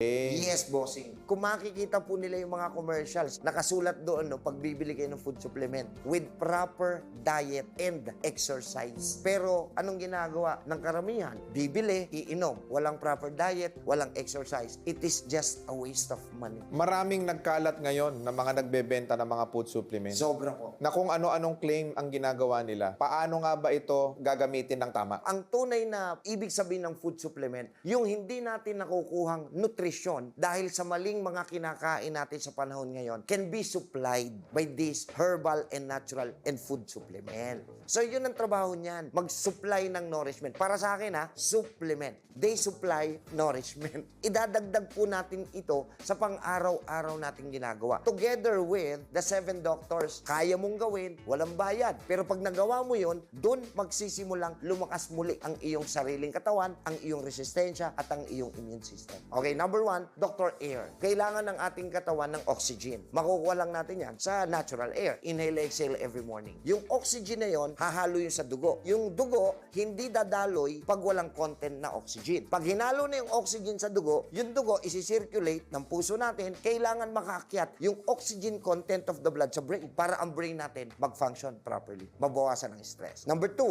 Yes, bossing. Kung makikita po nila yung mga commercials, nakasulat doon, no, pag bibili kayo ng food supplement with proper diet and exercise. Pero anong ginagawa ng karamihan? Bibili, iinom. Walang proper diet, walang exercise. It is just a waste of money. Maraming nagkalat ngayon na mga nagbebenta ng mga food supplements. Sobra po. Na kung ano-anong claim ang ginagawa nila, paano nga ba ito gagamitin ng tama? Ang tunay na ibig sabihin ng food supplement, yung hindi natin nakukuhang nutrisyon dahil sa maling mga kinakain natin sa panahon ngayon can be supplied by this herbal and natural and food supplement. So yun ang trabaho niyan, mag-supply ng nourishment. Para sa akin supplement. They supply nourishment. Idadagdag po natin ito sa pang-araw-araw nating ginagawa. Together with the 7 doctors, kaya mong gawin, walang bayad. Pero pag nagawa mo yun, dun magsisimulang lumakas muli ang iyong sariling katawan, ang iyong resistensya, at ang iyong immune system. Okay, number 1, Dr. Air. Kailangan ng ating katawan ng oxygen. Makukuha lang natin yan sa natural air. Inhale, exhale every morning. Yung oxygen na yon, hahalo yun sa dugo. Yung dugo, hindi dadaloy pag walang content na oxygen. Pag hinalo na yung oxygen sa dugo, yung dugo isi-circulate ng puso natin, kailangan makaakyat yung oxygen content of the blood sa brain para ang brain natin mag-function properly. Mabawasan ang stress. Number 2,